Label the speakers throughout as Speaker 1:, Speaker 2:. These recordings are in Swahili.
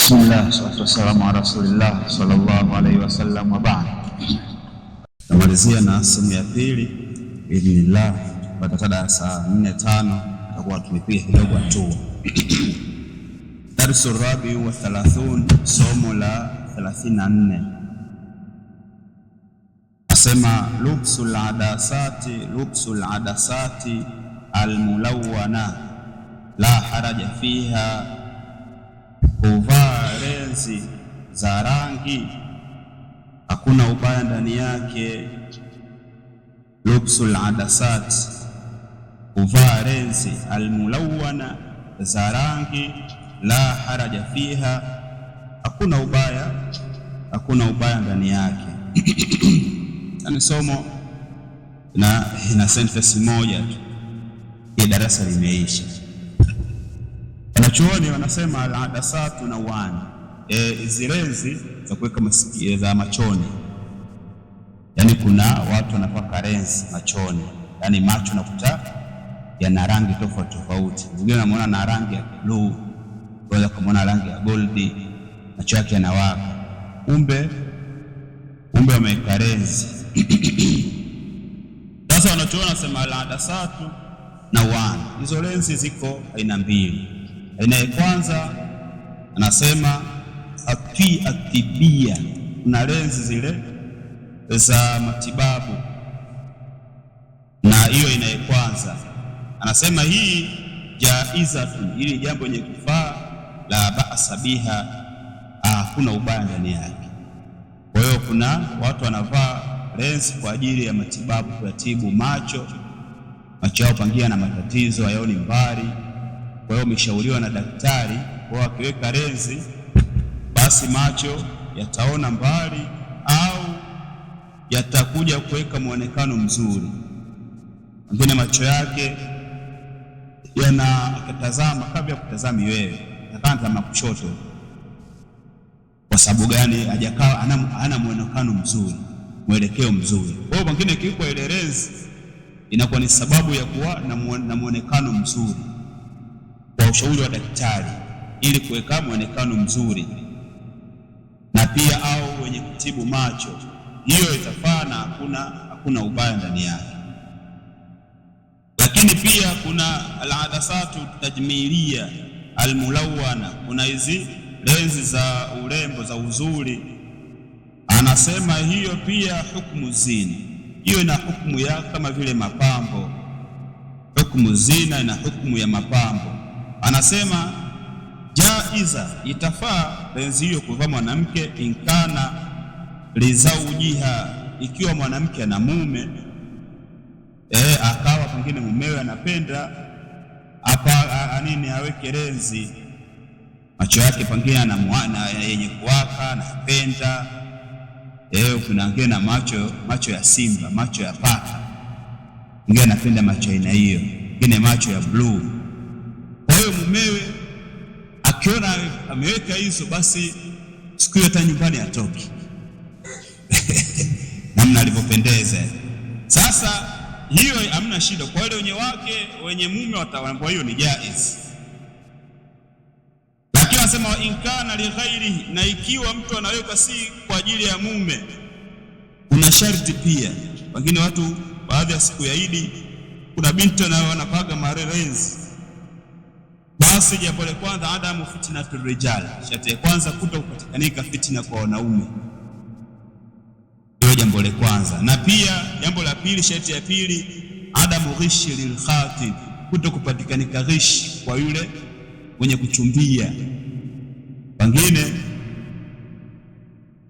Speaker 1: Bismillah, salatu wassalamu ala rasulillah sallallahu alaihi wasallam wa ba'd. Namalizia na sehemu ya pili biidhnillah, baada ya saa 4-5 tutakuwa tumepiga kidogo hatua. Darsu rabi wa 30, somo la 34. Asema lubsul adasati almulawwana la haraja fiha, kuvaa lenzi za rangi hakuna ubaya ndani yake. Lubsul adasat, kuvaa lenzi almulawwana za rangi, la haraja fiha, hakuna ubaya ndani yake. Ni somo na ina sentence moja tu, ya darasa limeisha. Wanachuoni wanasema al-adasatu nawani, hizi lenzi za kuweka masikio za machoni. Yani kuna watu wanapaka lenzi machoni, yani macho nakuta yana rangi tofauti tofauti. Wengine wanaona na rangi ya blue, wengine kumuona rangi ya gold, macho yake yanawaka. Kumbe wameweka lenzi. Sasa wanachuoni wanasema al-adasatu nawani, hizo lenzi ziko aina mbili. Aina ya kwanza anasema atibia, kuna lenzi zile za matibabu, na hiyo aina ya kwanza anasema hii jaizatun, ili jambo lenye kufaa, la ba'sa biha, hakuna ubaya ndani yake. Kwa hiyo kuna watu wanavaa lenzi kwa ajili ya matibabu, kutibu macho yao pangia na matatizo, hayaoni mbali. Kwa hiyo umeshauriwa na daktari kwa akiweka lenzi basi macho yataona mbali au yatakuja kuweka muonekano mzuri. Mwingine macho yake akitazama kabla ya kutazama wewe, atakana kushoto. Kwa sababu gani? Hajakaa ana muonekano mzuri, mwelekeo mzuri. Kwa hiyo mwingine kiwekwa ile lenzi inakuwa ni sababu ya kuwa na muonekano mzuri, kwa ushauri wa daktari, ili kuweka muonekano mzuri. Na pia au wenye kutibu macho, hiyo itafaa na hakuna ubaya ndani yake. Lakini pia kuna al-adasatu tajmilia almulawwana, kuna hizi lenzi za urembo za uzuri. Anasema hiyo pia hukumu zini, hiyo ina hukumu ya kama vile mapambo. Hukumu zina ina hukumu ya mapambo. Anasema jaiza, itafaa lenzi hiyo kuvaa mwanamke, inkana lizaujiha, ikiwa mwanamke ana mume, akawa pengine mumewe anapenda aweke lenzi, macho yake pengine ana mwana yenye kuwaka anapenda, kuna wengine na macho ya simba, macho ya paka, wengine anapenda macho aina hiyo, wengine macho ya blue. Kwa hiyo mumewe akiona ameweka hizo, basi siku hiyo hata nyumbani atoki namna alivyopendeza. Sasa hiyo hamna shida kwa wale wenye mume, wataambiwa hiyo ni jaiz. Lakini anasema inkana li ghairi, na ikiwa mtu anaweka si kwa ajili ya mume, kuna sharti pia. Wengine watu baadhi ya siku ya Idi kuna binti wanapaga marenzi, basi jambo la kwanza adamu fitnatur rijal, sharti ya kwanza kutokupatikanika fitna kwa wanaume, hiyo jambo la kwanza. Na pia jambo la pili, sharti ya pili, adamu ghishi lil khatib, kutokupatikanika ghishi kwa yule mwenye kuchumbia. Wengine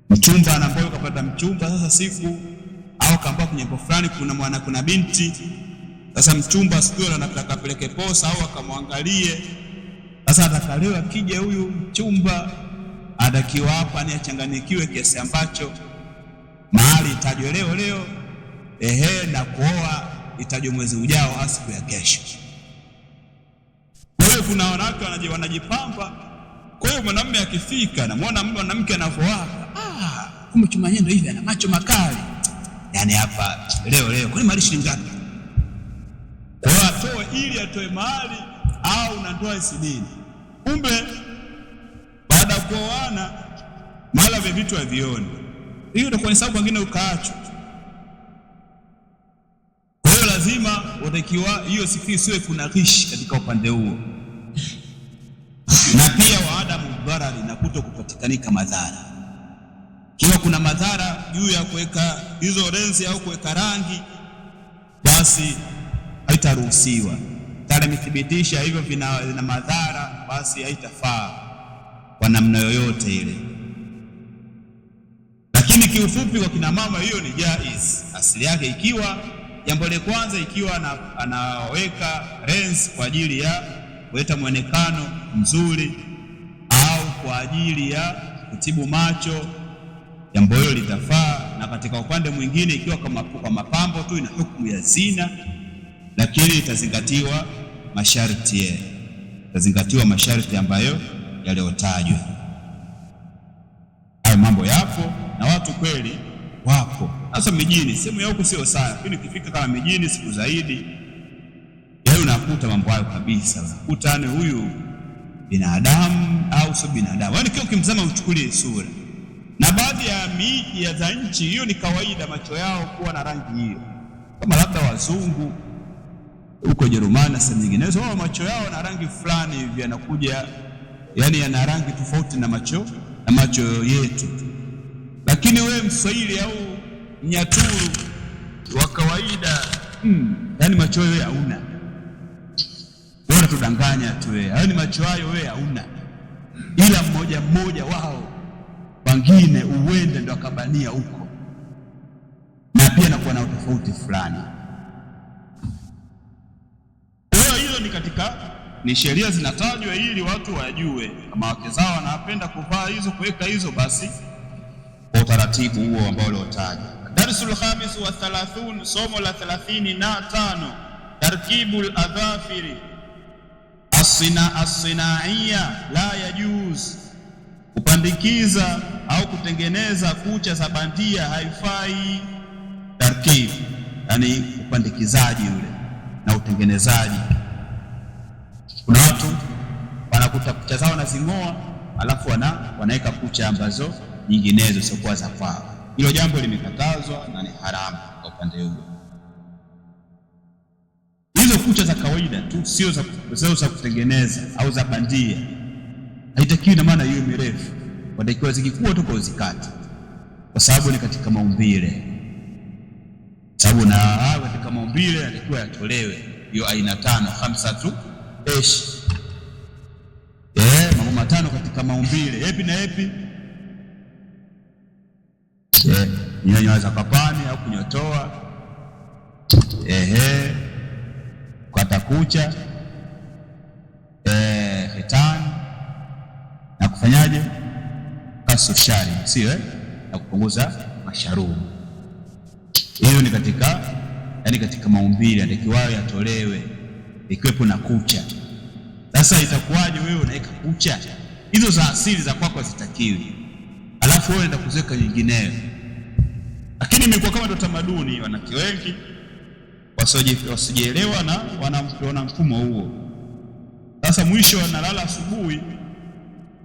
Speaker 1: mchumba anaambiwa kapata mchumba, sasa siku au kaambia kwenye kwa fulani kuna binti, sasa mchumba siku anataka apeleke posa au akamwangalie. Sasa atakalewa kija huyu mchumba adakiwa hapa ni achanganikiwe kiasi ambacho mahali itajwe leo na kuoa itajwe mwezi ujao au siku ya kesho. Kwa hiyo kuna wanawake wanajipamba. Kwa hiyo mwanamume akifika na muona mwanamke anavyoaka, kumbe chuma yendo hivi ana macho makali, yani hapa leo kwani mali shilingi ngapi? Kwa hiyo atoe ili atoe mahali au unatoa 20. Kumbe baada ya kuoana mara vya vitu havioni, hiyo ndio kwa sababu wengine ukaachwa. Kwa hiyo lazima utakiwa hiyo siwe kuna ghishi katika upande huo, na pia waadamu dharari, na kuto kupatikanika madhara. Kiwa kuna madhara juu ya kuweka hizo lenzi au kuweka rangi, basi haitaruhusiwa. Tare imethibitisha hivyo vina madhara, basi haitafaa kwa namna yoyote ile. Lakini kiufupi kwa kina mama hiyo ni jaiz asili yake, ikiwa jambo la kwanza, ikiwa anaweka lens kwa ajili ya kuleta muonekano mzuri au kwa ajili ya kutibu macho, jambo hilo litafaa. Na katika upande mwingine, ikiwa kwa mapambo tu, ina hukumu ya zina, lakini itazingatiwa masharti ambayo yaliyotajwa. Hayo mambo yapo na watu kweli wapo, hasa mijini. Sehemu ya huko sio sana, lakini ukifika kama mijini siku zaidi, yeye unakuta mambo hayo kabisa. Unakuta ni huyu binadamu au sio binadamu, yaani kile ukimzama uchukulie sura. Na baadhi ya miji za nchi hiyo ni kawaida macho yao kuwa na rangi hiyo, kama labda wazungu huko Jerumani na sehemu nyinginezo, wao macho yao na rangi fulani hivi yanakuja, yani yana rangi tofauti na macho yetu. Lakini wewe Mswahili au Mnyaturu wa kawaida, yani macho wewe hauna, wewe tudanganya tu wewe, yani macho hayo wewe hauna, ila mmoja wao wengine uende ndo akabania huko, na pia nakuwa na tofauti fulani. Ni sheria zinatajwa ili watu wajue kama wake zao wanapenda kuvaa hizo, kuweka hizo, basi kwa utaratibu huo ambao uliotajwa. Darsul khamis wa 30, somo la 35, tarkibul adhafiri as-sinaiya la yajuz, kupandikiza au kutengeneza kucha za bandia haifai. Tarkib yani upandikizaji ule na utengenezaji. Kuna watu wanakuta kucha zao wanazing'oa, alafu wanaweka kucha ambazo nyinginezo siokuwa za kwao. Hilo jambo limekatazwa na ni haramu kwa upande huo. Hizo kucha za kawaida tu, sio za kutengeneza au za bandia, haitakiwi na maana hiyo mirefu, watakiwa zikikua tu kwa uzikati, kwa sababu ni katika maumbile. Sababu na katika maumbile yanatakiwa yatolewe hiyo aina 5, 5 tu mambo matano katika maumbile. Yapi na yapi? Nyonya za kapani au kunyotoa, kukata kucha, hitani, na kufanyaje? Kasushari, sio na kupunguza masharubu. Hiyo ni katika maumbile, anatakiwa yatolewe ikiwepo na kucha. Sasa itakuwaje wewe unaweka kucha hizo za asili za kwako zitakiwi, alafu wewe unaenda kuziweka nyingineyo? Lakini imekuwa kama ndo tamaduni, wanawake wengi wasijielewa na wana mfumo huo. Sasa mwisho analala asubuhi,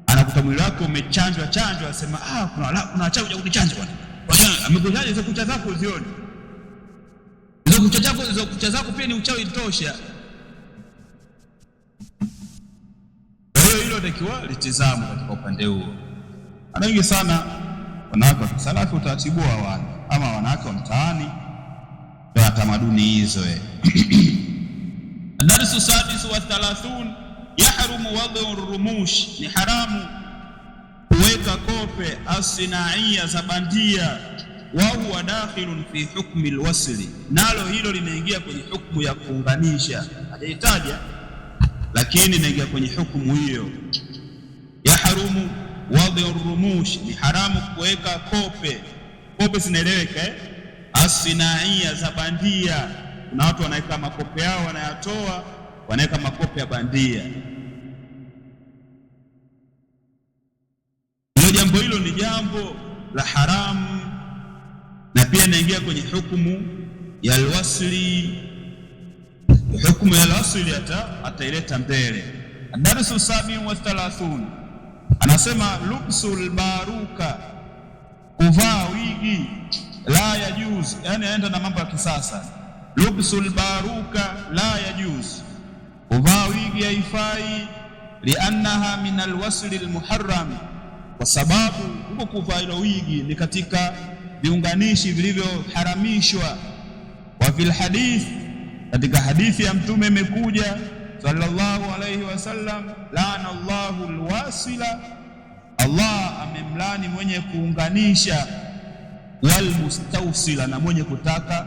Speaker 1: anakuta mwili wake umechanjwa, anasema kuna wachawi kuja kunichanjwa bwana. Amekujaje hizo kucha zako uzione? Hizo kucha zako pia ni uchawi tosha. Hilo ndio litizamo katika upande huo. Ana wengi sana wanawake wa kisalafi utaratibu wa wale, ama wanawake wa mtaani ndio tamaduni hizo. Darsu sadis wa 30, yahrumu wad'u rumush, ni haramu kuweka kope as-sinaiya za bandia, wa huwa dakhilun fi hukmi al-wasli, nalo hilo linaingia kwenye hukumu ya kuunganisha. Hajaitaja, lakini inaingia kwenye hukumu hiyo. Yahrumu wad'u rumush, ni haramu kuweka kope zinaeleweka as-sinaiya za bandia. Kuna watu wanaweka makope yao, wanayatoa, wanaweka makope ya bandia. Jambo hilo ni jambo la haramu, na pia inaingia kwenye hukumu ya alwasli. Hukumu ya alwasli ataileta mbele. Darsu 37, Anasema lubsul baruka, kuvaa wigi, la yajuz, yani aenda na mambo ya kisasa. Lubsul baruka la yajuz, kuvaa wigi haifai. Liannaha min alwasli almuharram, kwa sababu huko kuvaa hilo wigi ni katika viunganishi vilivyoharamishwa. Wa fil hadith, katika hadithi ya Mtume imekuja sallallahu alayhi wasallam, laana Allahu alwasila, Allah amemlani mwenye kuunganisha, wal mustawsila, na mwenye kutaka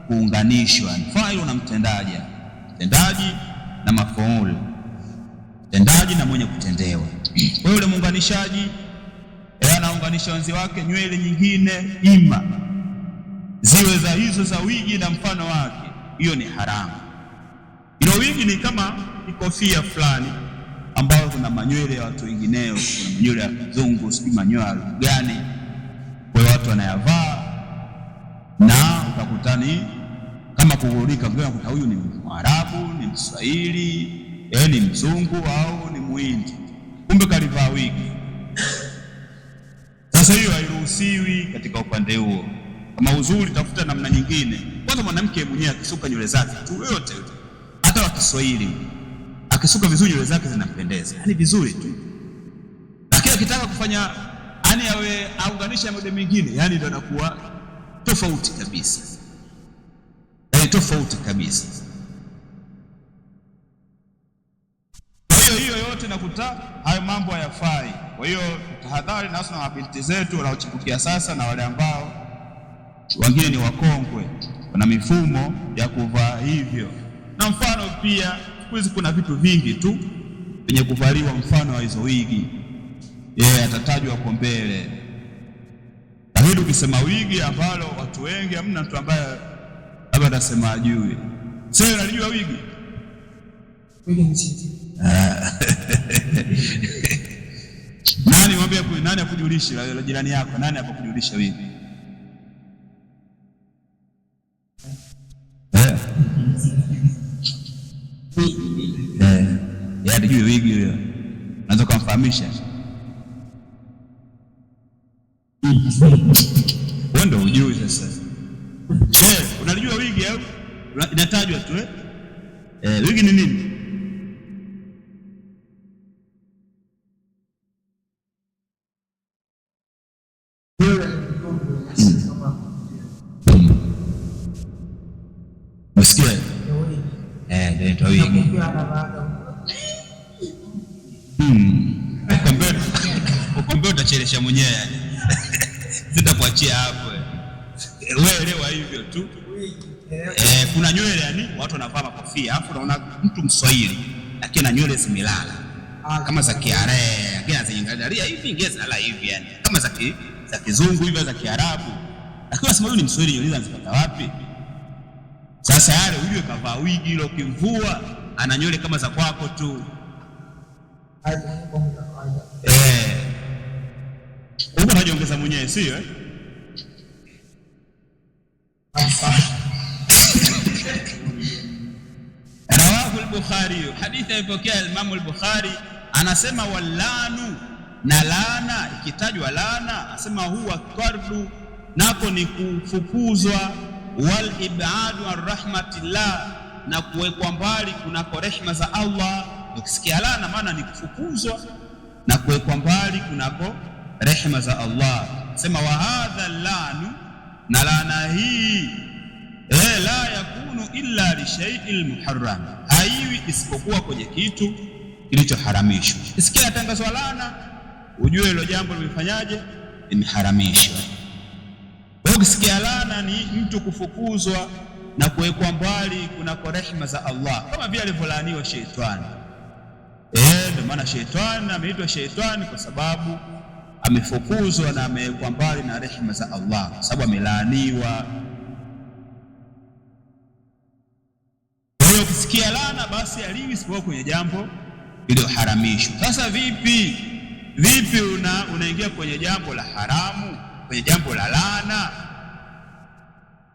Speaker 1: kuunganishwa. Fa'il na mtendaji, mtendaji na mafuul, mtendaji na mwenye kutendewa. Kwa hiyo yule muunganishaji anaunganisha wenzi wake nywele nyingine, ima ziwe za hizo za wigi na mfano wake, hiyo ni haramu. Hilo wigi ni kama kofia fulani ambayo kuna manywele ya watu wengineo, kuna manywele ya kizungu, sijui manyoya gani, kwa hiyo watu wanayavaa na utakutani kama kugurika, kuta huyu ni Mwarabu, ni Mswahili, ni mzungu au ni Muhindi, kumbe kalivaa wigi. Sasa hiyo hairuhusiwi katika upande huo. Kama uzuri, tafuta namna nyingine. Kwanza mwanamke mwenyewe akisuka nywele zake tu, yote hata wa Kiswahili akisuka vizuri nywele zake zinampendeza, yani vizuri tu, lakini akitaka kufanya yani awe aunganisha mambo mengine, yani ndio anakuwa tofauti kabisa, yani tofauti kabisa. Kwa hiyo yote nakuta hayo mambo hayafai. Kwa hiyo tahadhari na hasa na mabinti zetu wanaochipukia sasa na wale ambao wengine ni wakongwe, wana mifumo ya kuvaa hivyo. Na mfano pia siku hizi kuna vitu vingi tu vyenye kuvaliwa, mfano wa hizo wigi, atatajwa hapo mbele. Lakini ukisema wigi ambalo watu wengi, hamna mtu ambaye labda atasema ajui. Sasa unalijua wigi? Wigi ni sisi. Nani mwambie, nani akujulishe, la jirani yako, nani akujulisha wigi? Ajue wigi huyo, unaweza kumfahamisha? Wewe ndio ujui sasa. Unalijua wigi au inatajwa tu wigi ni nini? Msikia? Ndio wigi. Ukombe utachelesha mwenyewe yani. Sitakuachia hapo. Wewe elewa hivyo tu. Kuna nywele yani watu wanavaa makofia, alafu unaona mtu Mswahili lakini na nywele zimelala kama za Kiarabu, lakini anazingalia hivi, ingeza hivi yani kama za kizungu hivi, za Kiarabu, lakini unasema huyu ni Mswahili, nywele anazipata wapi? Sasa yale ujue kavaa wigi hilo, kimvua ana nywele kama za kwako tu. Huko unajiongeza mwenyewe, sio Rawahu al-Bukhari, hadithi ilipokea Imam al-Bukhari, anasema walanu, na laana, ikitajwa laana asema huwa qardu, nako ni kufukuzwa, wal ibadu an rahmatillah, na kuwekwa mbali kunako rehema za Allah. Ukisikia laana maana ni kufukuzwa na kuwekwa mbali kunako rehema za Allah. Sema wa hadha lanu, na laana hii la yakunu illa li shay'il muharram, haiwi isipokuwa kwenye kitu kilichoharamishwa. Isikia tangazo laana, ujue hilo jambo limefanyaje, limeharamishwa. Wewe ukisikia laana ni mtu kufukuzwa na kuwekwa mbali kunako rehema za Allah, kama vile alivyolaaniwa Sheitani. Ndio maana Sheitani ameitwa Sheitani kwa sababu amefukuzwa na amewekwa mbali na rehema za Allah, kwa sababu amelaaniwa. Kwa hiyo ukisikia laana basi aliwi isipokuwa kwenye jambo lililoharamishwa. Sasa vipi unaingia kwenye jambo la haramu, kwenye jambo la laana,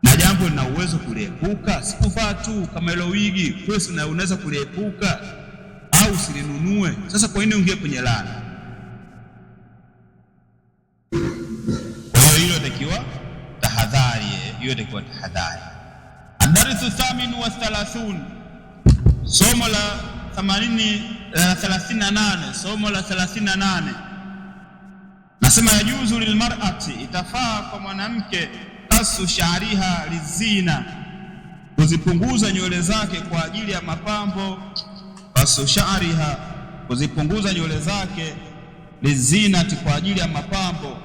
Speaker 1: na jambo lina uwezo kuliepuka? Sikuvaa tu kama hilo wigi, wewe unaweza kuliepuka au usilinunue. Sasa kwa nini uingie kwenye laana? takiwa tahadhari, hiyo takiwa tahadhari. Ad-darsu thaminu wa 30, somo la 38, somo la 38 nasema yajuzu lilmar'ati, itafaa kwa mwanamke kasu sha'riha lizina, kuzipunguza nywele zake kwa ajili ya mapambo. Kasu sha'riha, kuzipunguza nywele zake, lizinati, kwa ajili ya mapambo.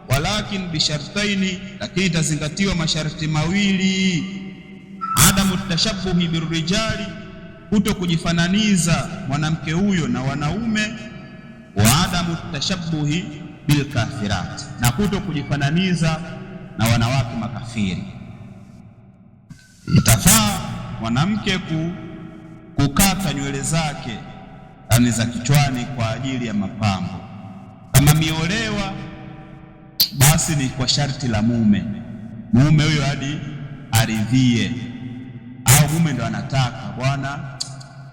Speaker 1: Walakin bishartaini, lakini itazingatiwa masharti mawili. Adamu tashabbuhi birrijali, kuto kujifananiza mwanamke huyo na wanaume. Wa adamu tashabbuhi bilkafirat, na kuto kujifananiza na wanawake makafiri. Itafaa mwanamke kukata nywele zake yani za kichwani kwa ajili ya mapambo. Kama miolewa, basi ni kwa sharti la mume huyo hadi aridhie, au mume ndo anataka, bwana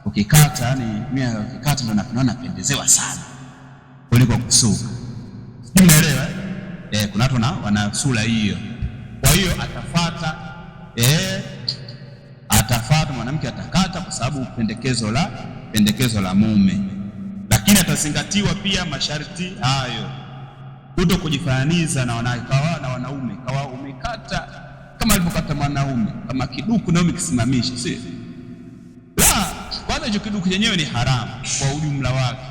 Speaker 1: ukikata, yani mimi ukikata ndo naona pendezewa sana kuliko kusuka. Unaelewa? Kuna watu wana sura hiyo. Kwa hiyo atafuata mwanamke atakata kwa sababu pendekezo la mume, lakini atazingatiwa pia masharti hayo. Kuto kujifananiza na wanaume, kawa umekata kama alivyokata mwanaume, kama kiduku na umekisimamisha, si la kwanza, hicho kiduku chenyewe ni haramu kwa ujumla wake,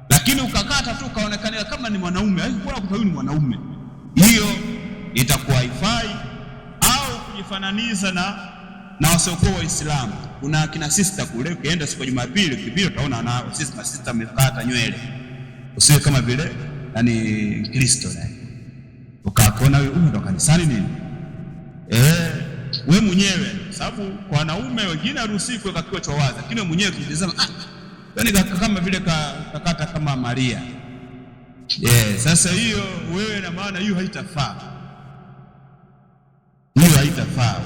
Speaker 1: lakini ukakata tu kaonekana kama ni mwanaume, bora kwa huyu ni mwanaume, hiyo itakuwa haifai. Au kujifananiza na wasiokuwa Waislamu. Kuna kina sister kule, ukienda siku ya Jumapili ukipita utaona na sister amekata nywele, usiwe kama vile yani Kristo naye ukaona huyu ndo kanisani nini. Wewe mwenyewe, sababu kwa wanaume wengine haruhusiwi kuweka kichwa cha wazi, lakini wewe mwenyewe ukitazama yani kama vile kakata kama Maria. Sasa hiyo wewe, na maana hiyo haitafaa,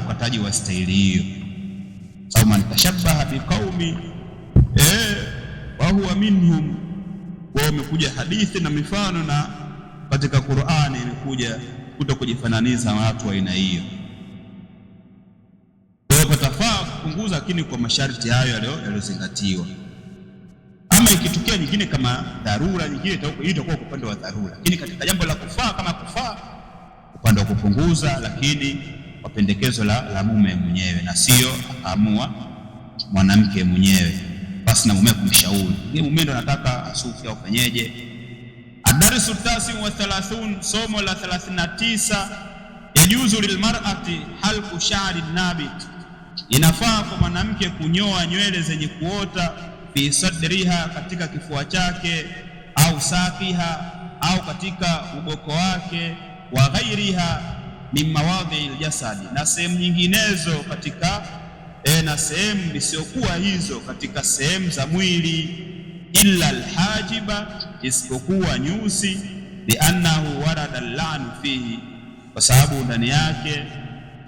Speaker 1: ukataji wa staili hiyo. Sababu man tashabbaha biqaumi wa huwa minhum, kwa umekuja hadithi na mifano, na katika Qur'ani imekuja kuto kujifananiza na watu wa aina hiyo. Kwa hiyo patafaa kupunguza, lakini kwa masharti hayo yaliyozingatiwa. Ama ikitokea nyingine kama dharura nyingine, itakuwa kwa upande wa dharura, lakini katika jambo la kufaa, kama kufaa upande wa kupunguza, lakini kwa pendekezo la mume mwenyewe, na sio akaamua mwanamke mwenyewe basi na mume kumshauri. Ni mume ndo anataka asufi au fanyeje. Ad-darsu tasi'u wa 30, somo la 39, yajuzu lilmar'ati halqu sha'ri nabit, inafaa kwa mwanamke kunyoa nywele zenye kuota, fi sadriha, katika kifua chake, au safiha, au katika uboko wake, wa ghairiha min mawadhi'il jasadi, na sehemu nyinginezo katika na sehemu isiyokuwa hizo katika sehemu za mwili. Illa alhajiba, isipokuwa nyusi. Liannahu warada al-la'nu fihi, kwa sababu ndani yake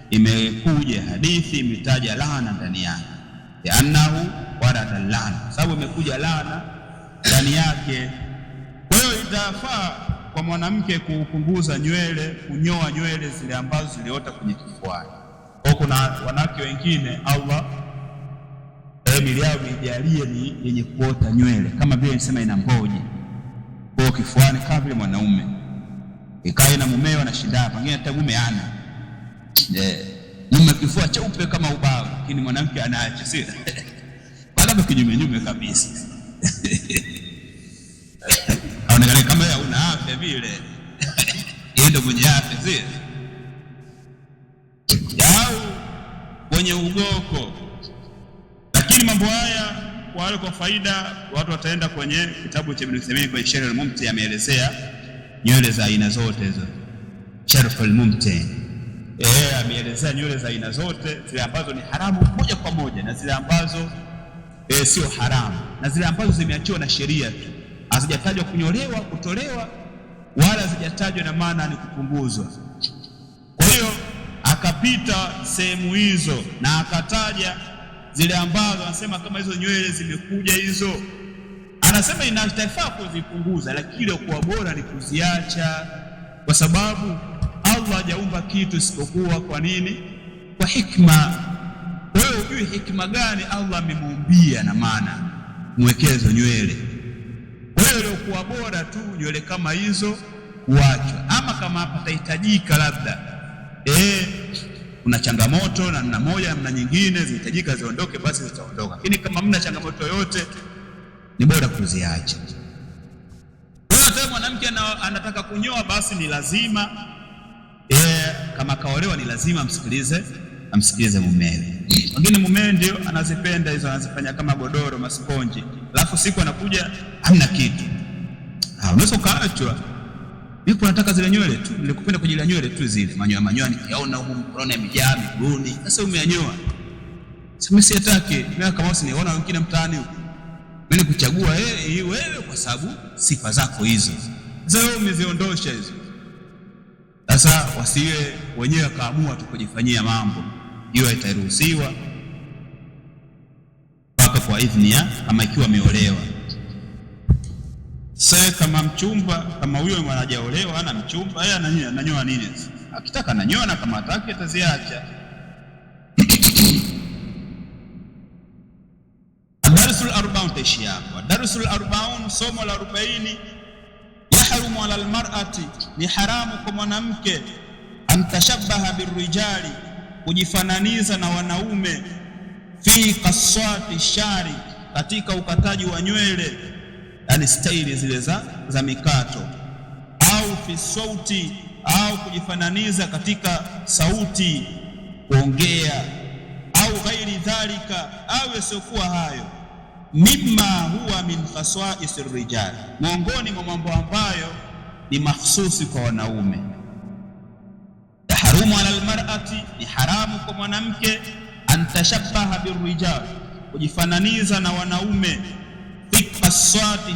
Speaker 1: imekuja hadithi imetaja laana ndani yake. Liannahu warada al-la'nu, sababu imekuja laana ndani yake. Kwa hiyo itafaa kwa mwanamke kupunguza nywele, kunyoa nywele zile ambazo ziliota kwenye kifuani. Kwa kuna wanawake wengine Allah mili yao ijalie ni yenye kuota nywele, kama vile nisema ina mboje kwa kifuani, kama vile mwanaume ikae na mumeo na shida, pengine hata mume ana mume kifua cheupe kama ubao, lakini mwanamke anaacha, si baada kinyume kabisa aonekane kama yeye una afya vile ndio mwenye afya, si au kwenye ugoko. Lakini mambo haya kwa wale kwa faida, watu wataenda kwenye kitabu cha Ibn Uthaymeen kwenye Sharh al-Mumti, ameelezea nywele za aina zote hizo. Sharh al-Mumti ameelezea nywele za aina zote, zile ambazo ni haramu moja kwa moja na zile ambazo sio haramu, na zile ambazo zimeachiwa na sheria tu, hazijatajwa kunyolewa, kutolewa, wala hazijatajwa na maana ni kupunguzwa. Kwa hiyo akapita sehemu hizo na akataja zile ambazo anasema kama hizo nywele zimekuja hizo, anasema inatafaa kuzipunguza, lakini kwa bora ni kuziacha, kwa sababu Allah hajaumba kitu isipokuwa kwa nini? Kwa hikma. Wewe hujui hikma gani Allah amemuumbia, na maana mwekezo nywele. Wewe uliokuwa bora tu nywele kama hizo kuachwa, ama kama patahitajika labda kuna changamoto na moja na nyingine zinahitajika ziondoke, basi zitaondoka, lakini kama mna changamoto yote ni bora kuziacha. Hata mwanamke anataka kunyoa, basi ni lazima kama kaolewa ni lazima amsikilize mumewe. Wengine mumewe ndio anazipenda hizo, anazifanya kama godoro, masponji, alafu siku anakuja hamna kitu. Unaweza kaachwa. Niko nataka zile nywele tu, nilikupenda kwa ajili ya nywele tu zile, manyoya nikiaona huko mkono yamejaa miguuni. Sasa umeanyoa. Sasa sitaki, mimi kama usiniona wengine mtaani huko. Mimi kuchagua wewe kwa sababu sifa zako hizo. Sasa wewe umeziondosha hizo. Sasa wasiwe wenyewe kaamua tu kujifanyia mambo. Hiyo itaruhusiwa mpaka kwa idhini ya kama ikiwa ameolewa. Sasa kama mchumba, kama huyo mwanajaolewa ana mchumba, yeye ananyoa nini? Akitaka ananyoa, na kama hataki ataziacha. Darsul 40 taishi hapo. Darsul 40, somo la 40. Yahrumu ala almar'ati, ni haramu kwa mwanamke, antashabbaha birrijali, kujifananiza na wanaume, fi qaswati shari, katika ukataji wa nywele, yani staili zile za mikato, au fi sauti, au kujifananiza katika sauti, kuongea, au ghairi dhalika, au yasiokuwa hayo, mimma huwa min khaswa'is rijal, miongoni mwa mambo ambayo ni mahsusi kwa wanaume. Tahrumu ala almar'ati, ni haramu kwa mwanamke, antashabbaha birrijal, kujifananiza na wanaume, fi qaswati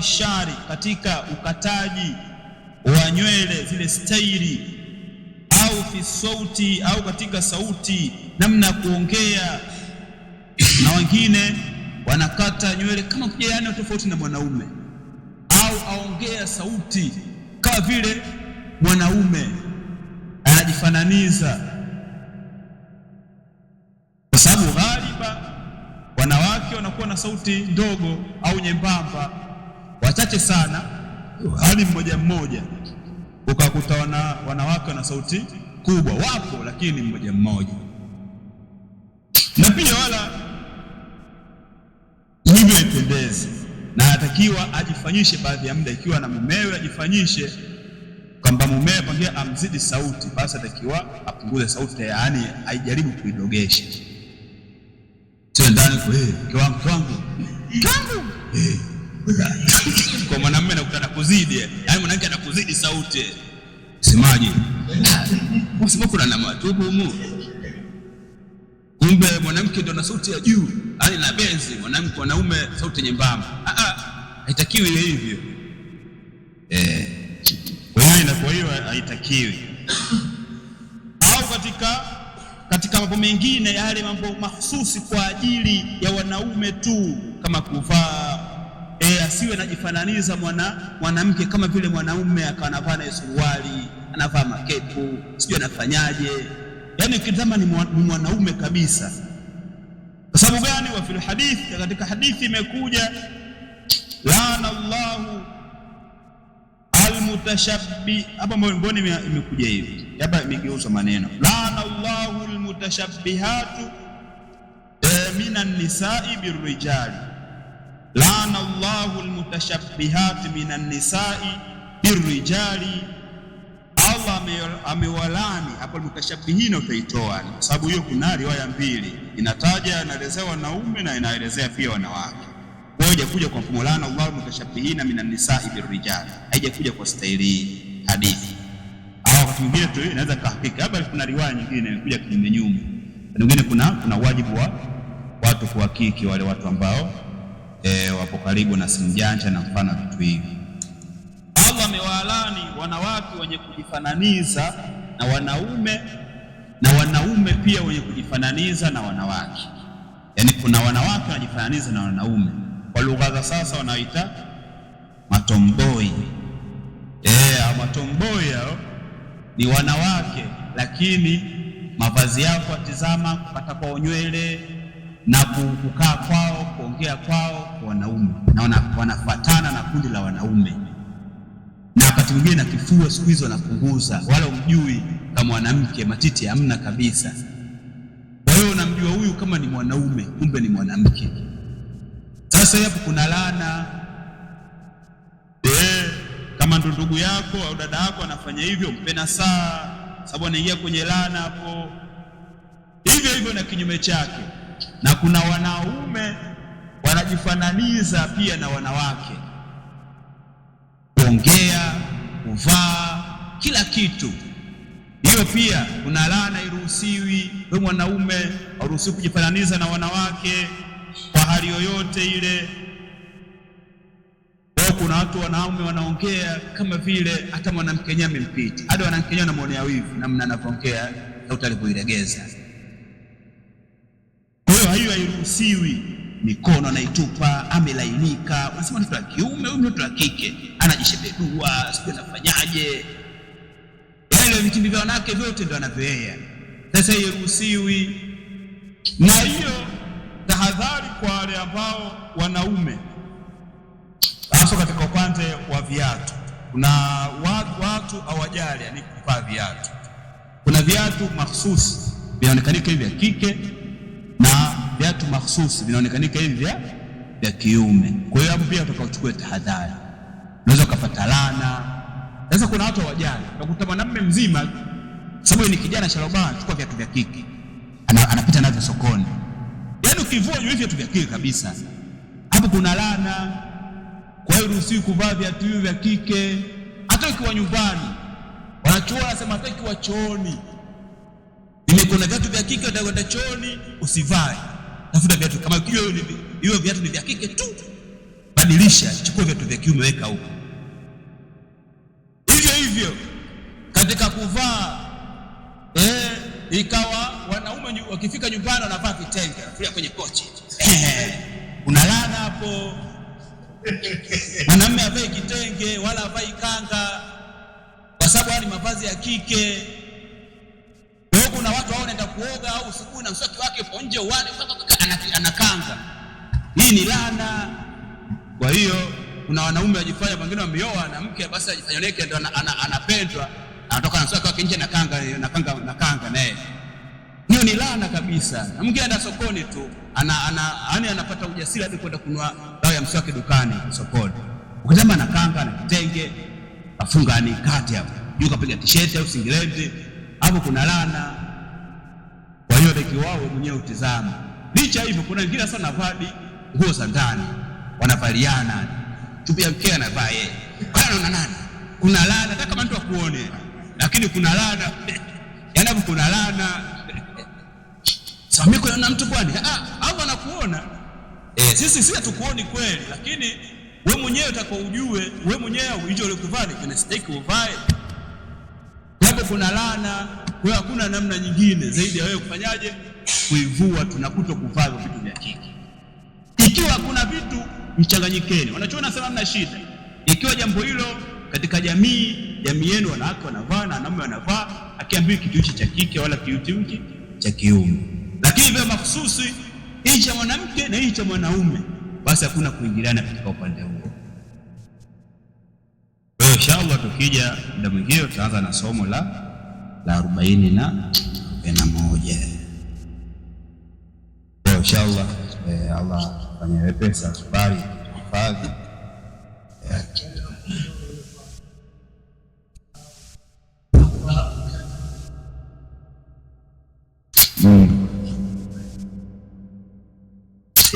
Speaker 1: shari, katika ukataji wa nywele zile staili, au fi sauti, au katika sauti, namna kuongea. Na wengine wanakata nywele kama kijana tofauti na mwanaume, au aongea sauti kama vile mwanaume, anajifananiza. Kwa sababu ghaliba wanawake wanakuwa na sauti ndogo au nyembamba, wachache sana, hadi mmoja ukakuta wanawake na sauti kubwa. Wapo, lakini mmoja. Na pia wala hivyo ipendezi, na atakiwa ajifanyishe baadhi ya muda, ikiwa na mumewe ajifanyishe kwamba mumewe pangia amzidi sauti, basi atakiwa apunguze sauti, yaani haijaribu kuidogesha. Sio ndani kwa wangu kwa mwanamume anakutana kuzidi, yaani mwanamke anakuzidi sauti, semaje? Wasema kuna na matubu humu. Kumbe mwanamke ndo na sauti ya juu, yaani na benzi, mwanaume sauti nyembamba. Haitakiwi hivyo. Kwa hiyo haitakiwi. Au katika mambo mengine, yale mambo mahsusi kwa ajili ya wanaume tu, kama kuvaa, asiwe anajifananiza mwanamke kama vile mwanaume, akawa anavaa na suruali, anavaa makepu, sijui anafanyaje, yaani kitama ni mwanaume kabisa. Kwa sababu gani? Wa fil hadith, katika hadithi imekuja, laana Allahu almutashabbi, hapa mboni imekuja hivi, hapa imegeuza maneno, laana Allahu almutashabbihatu minan nisa'i birrijali, laana Allahu almutashabbihatu minan nisa'i birrijali. Allah amewalani hapo almutashabbihina, utaitoa kwa sababu hiyo kuna riwaya mbili, inataja inaelezea wanaume na inaelezea pia wanawake. Kwa hiyo haijakuja kwa mfumo laana Allahu almutashabbihina minan nisa'i birrijali, haijakuja kwa staili hadithi. Au wakati mwingine tu inaweza kahakika, hapa kuna riwaya nyingine imekuja kinyume. Nyingine kuna wajibu wa watu kuhakiki wale watu ambao wapo karibu na simu janja na mfano vitu hivi. Allah amewalani wanawake wenye kujifananiza na wanaume, na wanaume pia wenye kujifananiza na wanawake. Yaani kuna wanawake wanajifananiza na wanaume, kwa lugha za sasa wanaita matomboi. matomboy hao ni wanawake, lakini mavazi yao watizama, kupata kwao nywele na kukaa kwao, kuongea kwao kwa wanaume, na wanafuatana na kundi la wanaume. Na wakati mwingine na kifua siku hizo wanapunguza, wala umjui kama mwanamke, matiti hamna kabisa. Kwa hiyo unamjua huyu kama ni mwanaume, kumbe ni mwanamke. Sasa hapo kuna laana. Kama ndugu yako au dada yako anafanya hivyo, mpe nasaha, sababu anaingia kwenye laana hapo. Hivyo hivyo na kinyume chake. Na kuna wanaume wanajifananiza pia na wanawake, kuongea, kuvaa, kila kitu. Hiyo pia kuna laana, iruhusiwi. Wewe mwanaume hauruhusiwi kujifananiza na wanawake kwa hali yoyote ile. Kuna watu wanaume wanaongea kama vile hata mwanamke yenyewe amempita, hadi wanamke wenyewe wanamuonea wivu namna anapoongea, sauti alipoilegeza. Kwa hiyo hiyo hairuhusiwi. Mikono anaitupa, amelainika, unasema mtoto wa kiume, huyu mtoto wa kike anajishebedua, sio anafanyaje? Yale vitimbi vya wanawake vyote ndio anavyoea. Sasa hiyo hairuhusiwi. Na hiyo tahadhari kwa wale ambao wanaume, hasa katika upande wa viatu. Kuna watu hawajali yani kuvaa viatu. Kuna viatu mahsusi vinaonekanika hivi vya kike na viatu mahsusi vinaonekanika hivi vya kiume. Kwa hiyo hapo pia tutachukua tahadhari, unaweza kupata laana. Sasa kuna watu hawajali, utakuta mwanamume mzima, sababu ni kijana shalobana, chukua viatu vya kike anapita navyo sokoni, yaani ukivua hivi viatu vya kike kabisa, hapo kuna laana. Kwa hiyo ruhusiwi kuvaa viatu hivyo vya kike, hata ukiwa nyumbani. Wanachuo wanasema hata ukiwa chooni, nimekona viatu vya kike utakwenda chooni, usivae. Tafuta viatu kama hiyo viatu ni vya kike tu, badilisha, chukua viatu vya kiume weka huko. Hivyo hivyo katika kuvaa, ikawa wanaume wakifika nyumbani wanavaa vitenge, wanafulia kwenye kochi. Kuna laana hapo. Mwanamume avae kitenge wala avae kanga, kwa sababu hali mavazi ya kike. Kwa hiyo kuna watu wanaenda kuoga au usiku na mswaki wake upo nje uani, anakanga. Hii ni laana. Kwa hiyo kuna wanaume wajifanya wengine wameoa na mke, basi ajifanyoleke ndio anapendwa, anatoka na mswaki wake nje na kanga naye. Hiyo ni laana kabisa. Na mwingine anaenda sokoni tu anapata ujasiri hadi kwenda kununua dawa ya mswaki dukani sokoni. Ukitama anakanga na kitenge, afunga ni kati hapo, juu kapiga t-shirt au singlet, hapo kuna laana. Kwa hiyo deki wao mwenyewe utizama. Licha hivyo kuna wengine sana vadi nguo za ndani, wanavaliana. Tupia mke anavaa yeye. Kana nani? Kuna laana hata kama mtu akuone. Lakini kuna laana. Yaani hapo kuna laana. Sasa mimi kuna mtu kwani au anakuona? Sisi hatukuoni kweli, lakini wewe mwenyewe utakao ujue, wewe mwenyewe hicho ulikuvaa kina stake uvae. Hapo kuna laana. Kwa hiyo hakuna namna nyingine zaidi ya wewe kufanyaje? Kuivua, tunakuta kuvaa vitu vya kike. Ikiwa kuna vitu mchanganyikeni, wanachoona sana mna shida. Ikiwa jambo hilo katika jamii yenu wanawake wanavaa na wanaume wanavaa, akiambii kitu hichi cha kike wala kitu hichi cha kiume. Lakini vile mahsusi hii cha mwanamke na hii cha mwanaume, basi hakuna kuingiliana katika upande huo. Kwa hiyo inshallah tukija muda mwingine tutaanza na somo la 41. Kwa inshallah Allah afanye wepesi safari hifadhi.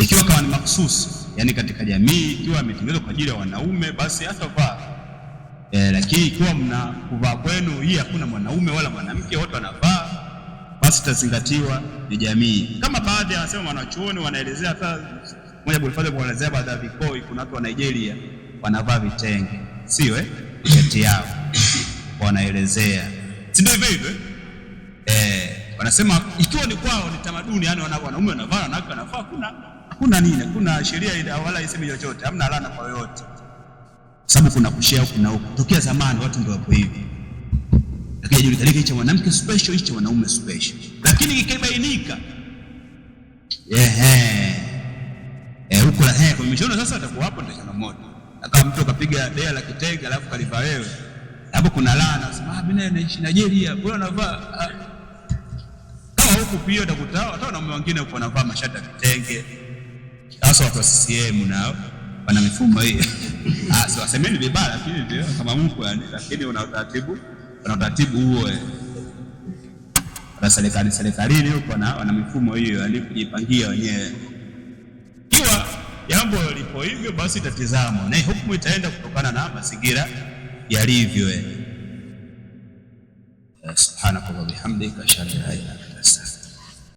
Speaker 1: Ikiwa kama ni mahsusi, yani katika jamii, ikiwa ametengenezwa kwa ajili ya wanaume, basi hatavaa. Lakini ikiwa mna kuvaa kwenu hii hakuna mwanaume wala mwanamke, wote wanavaa, basi tazingatiwa ni jamii. Kama baadhi wanasema wanachuoni wanaelezea, hata mmoja Bulfadhi kuelezea baadhi ya vikoi, kuna watu wa Nigeria wanavaa vitenge, sio shati yao wanaelezea, si ndio hivyo? Wanasema ikiwa ni kwao ni tamaduni, yani wanaume wanavaa na wanawake wanavaa, kuna nini, kuna sheria ile wala isemi chochote, hamna laana kwa yote. sababu kuna kushare huku na huku. Tokea zamani watu ndio wapo hivi, lakini julikana hicho mwanamke special, hicho mwanaume special. Lakini ikibainika huko kwa mishono sasa, atakuwa hapo ndio changamoto. Kama mtu akapiga dea la kitenge alafu kalivaa wewe, hapo kuna laana. Sema mimi naishi Nigeria, bora navaa kama huku. Pia utakuta hata wanaume wengine huko wanavaa mashati ya kitenge. Sasa watu wa CCM nao wana mifumo hii. Sio wasemeni vibaya, lakini ndio kama Mungu yani, lakini una utaratibu huo. Na serikalini huko wana mifumo hiyo, yani kujipangia wenyewe. Ikiwa jambo lipo hivyo, basi itatizamwa na hukumu itaenda kutokana na mazingira yalivyo. Subhanaka wa bihamdika ashhadu an la ilaha illa anta